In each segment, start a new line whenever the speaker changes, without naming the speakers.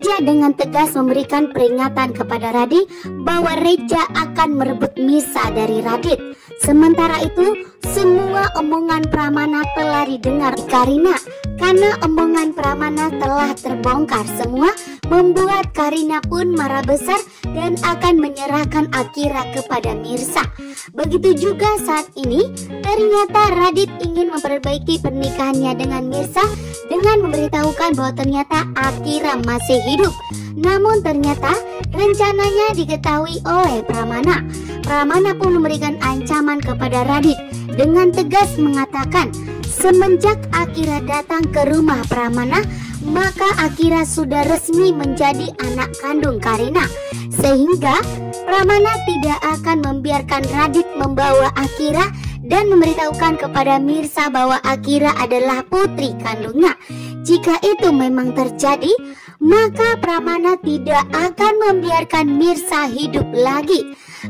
Reja dengan tegas memberikan peringatan kepada Radit bahwa Reja akan merebut Mirsa dari Radit. Sementara itu, semua omongan Pramana telah didengar Karina. Karena omongan Pramana telah terbongkar semua, membuat Karina pun marah besar dan akan menyerahkan Akira kepada Mirsa. Begitu juga saat ini, ternyata Radit ingin memperbaiki pernikahannya dengan Mirsa dengan memberitahukan bahwa ternyata Akira masih hidup. Namun ternyata rencananya diketahui oleh Pramana. Pramana pun memberikan ancaman kepada Radit dengan tegas mengatakan, semenjak Akira datang ke rumah Pramana, maka Akira sudah resmi menjadi anak kandung Karina. Sehingga Pramana tidak akan membiarkan Radit membawa Akira dan memberitahukan kepada Mirsa bahwa Akira adalah putri kandungnya. Jika itu memang terjadi, maka Pramana tidak akan membiarkan Mirsa hidup lagi.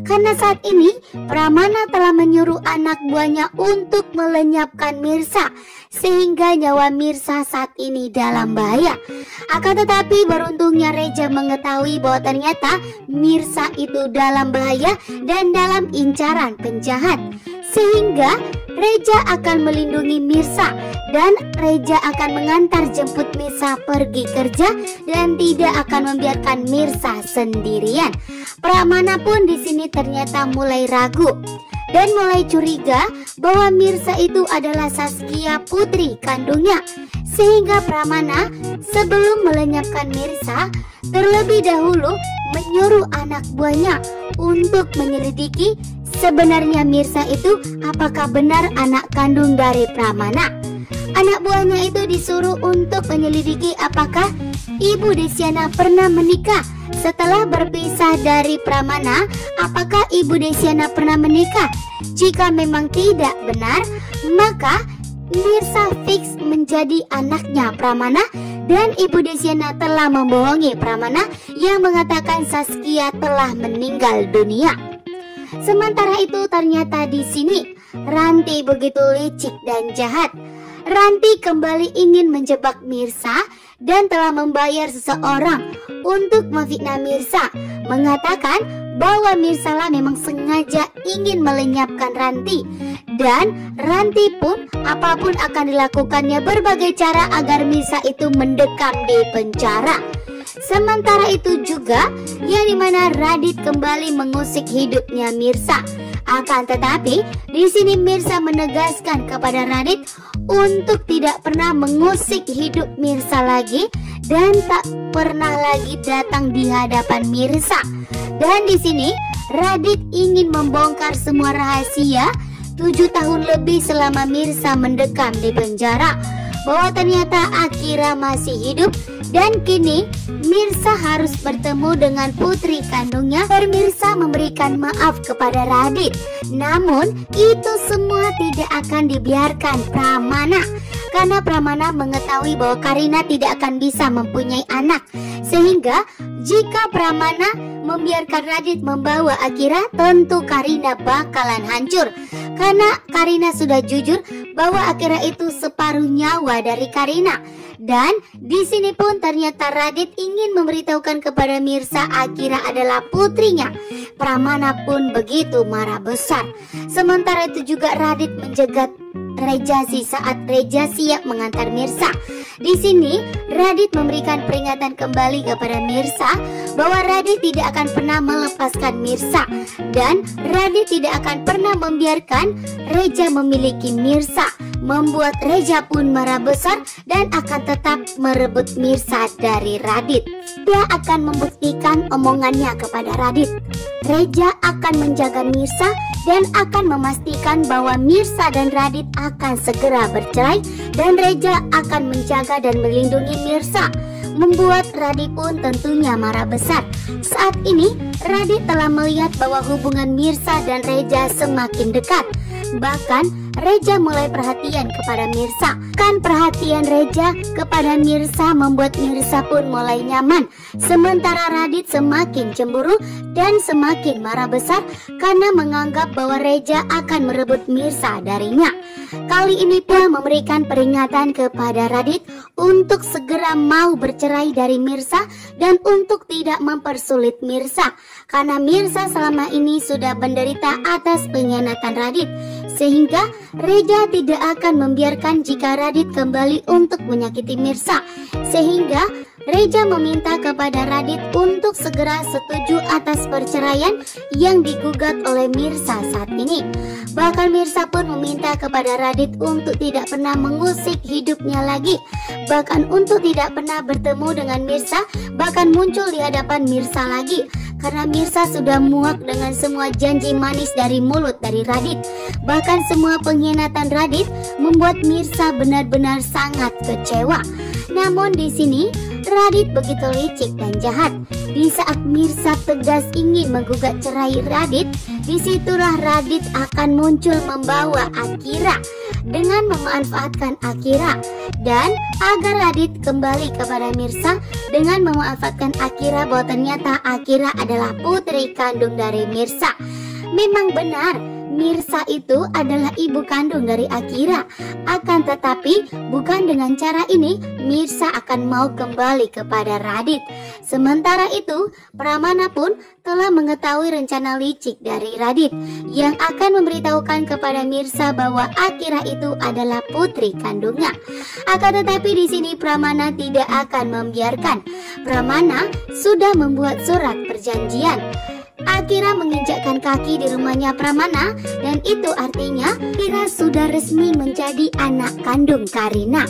Karena saat ini Pramana telah menyuruh anak buahnya untuk melenyapkan Mirsa, sehingga nyawa Mirsa saat ini dalam bahaya. Akan tetapi beruntungnya Reja mengetahui bahwa ternyata Mirsa itu dalam bahaya dan dalam incaran penjahat, sehingga Reja akan melindungi Mirsa dan Reja akan mengantar jemput Mirsa pergi kerja dan tidak akan membiarkan Mirsa sendirian. Pramana pun di sini ternyata mulai ragu dan mulai curiga bahwa Mirsa itu adalah Saskia putri kandungnya. Sehingga Pramana sebelum melenyapkan Mirsa terlebih dahulu menyuruh anak buahnya untuk menyelidiki sebenarnya Mirsa itu apakah benar anak kandung dari Pramana. Anak buahnya itu disuruh untuk menyelidiki apakah Ibu Desyana pernah menikah setelah berpisah dari Pramana. Apakah Ibu Desyana pernah menikah? Jika memang tidak benar, maka Mirsa fix menjadi anaknya Pramana dan Ibu Desyana telah membohongi Pramana yang mengatakan Saskia telah meninggal dunia. Sementara itu ternyata di sini Ranti begitu licik dan jahat. Ranti kembali ingin menjebak Mirsa dan telah membayar seseorang untuk memfitnah Mirsa, mengatakan bahwa Mirsa lah memang sengaja ingin melenyapkan Ranti, dan Ranti pun apapun akan dilakukannya berbagai cara agar Mirsa itu mendekam di penjara. Sementara itu juga yang dimana Radit kembali mengusik hidupnya Mirsa. Akan tetapi di sini Mirsa menegaskan kepada Radit untuk tidak pernah mengusik hidup Mirsa lagi dan tak pernah lagi datang di hadapan Mirsa. Dan di sini Radit ingin membongkar semua rahasia 7 tahun lebih selama Mirsa mendekam di penjara, bahwa ternyata Akira masih hidup dan kini Mirsa harus bertemu dengan putri kandungnya. Mirsa memberikan maaf kepada Radit. Namun itu semua tidak akan dibiarkan Pramana, karena Pramana mengetahui bahwa Karina tidak akan bisa mempunyai anak. Sehingga jika Pramana membiarkan Radit membawa Akira, tentu Karina bakalan hancur. Karena Karina sudah jujur bahwa Akira itu separuh nyawa dari Karina. Dan di sini pun ternyata Radit ingin memberitahukan kepada Mirsa Akira adalah putrinya. Pramana pun begitu marah besar. Sementara itu juga Radit menjegat Rejasi saat Reja siap mengantar Mirsa. Di sini Radit memberikan peringatan kembali kepada Mirsa bahwa Radit tidak akan pernah melepaskan Mirsa dan Radit tidak akan pernah membiarkan Reja memiliki Mirsa, membuat Reja pun marah besar dan akan tetap merebut Mirsa dari Radit. Dia akan membuktikan omongannya kepada Radit. Reja akan menjaga Mirsa dan akan memastikan bahwa Mirsa dan Radit akan segera bercerai dan Reja akan menjaga dan melindungi Mirsa, membuat Radit pun tentunya marah besar. Saat ini Radit telah melihat bahwa hubungan Mirsa dan Reja semakin dekat. Bahkan Reja mulai perhatian kepada Mirsa. Kan perhatian Reja kepada Mirsa membuat Mirsa pun mulai nyaman. Sementara Radit semakin cemburu dan semakin marah besar karena menganggap bahwa Reja akan merebut Mirsa darinya. Kali ini dia memberikan peringatan kepada Radit untuk segera mau bercerai dari Mirsa dan untuk tidak mempersulit Mirsa, karena Mirsa selama ini sudah menderita atas pengkhianatan Radit, sehingga Reja tidak akan membiarkan jika Radit kembali untuk menyakiti Mirsa. Sehingga Reja meminta kepada Radit untuk segera setuju atas perceraian yang digugat oleh Mirsa saat ini. Bahkan Mirsa pun meminta kepada Radit untuk tidak pernah mengusik hidupnya lagi, bahkan untuk tidak pernah bertemu dengan Mirsa, bahkan muncul di hadapan Mirsa lagi, karena Mirsa sudah muak dengan semua janji manis dari mulut dari Radit. Bahkan semua pengkhianatan Radit membuat Mirsa benar-benar sangat kecewa. Namun di sini Radit begitu licik dan jahat. Di saat Mirsa tegas ingin menggugat cerai Radit, disitulah Radit akan muncul membawa Akira dengan memanfaatkan Akira, dan agar Radit kembali kepada Mirsa dengan memanfaatkan Akira bahwa ternyata Akira adalah putri kandung dari Mirsa. Memang benar, Mirsa itu adalah ibu kandung dari Akira. Akan tetapi bukan dengan cara ini Mirsa akan mau kembali kepada Radit. Sementara itu Pramana pun telah mengetahui rencana licik dari Radit yang akan memberitahukan kepada Mirsa bahwa Akira itu adalah putri kandungnya. Akan tetapi di sini Pramana tidak akan membiarkan. Pramana sudah membuat surat perjanjian. Akira menginjakkan kaki di rumahnya Pramana, dan itu artinya Akira sudah resmi menjadi anak kandung Karina.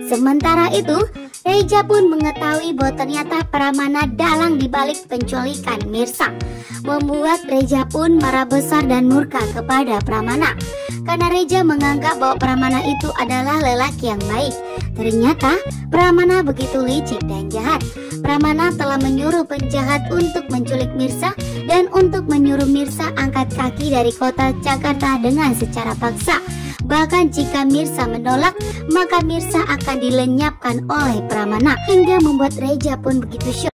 Sementara itu Reja pun mengetahui bahwa ternyata Pramana dalang dibalik penculikan Mirsa, membuat Reja pun marah besar dan murka kepada Pramana, karena Reja menganggap bahwa Pramana itu adalah lelaki yang baik. Ternyata Pramana begitu licik dan jahat. Pramana telah menyuruh penjahat untuk menculik Mirsa dan untuk menyuruh Mirsa angkat kaki dari kota Jakarta dengan secara paksa. Bahkan jika Mirsa menolak, maka Mirsa akan dilenyapkan oleh Pramana, hingga membuat Reja pun begitu syok.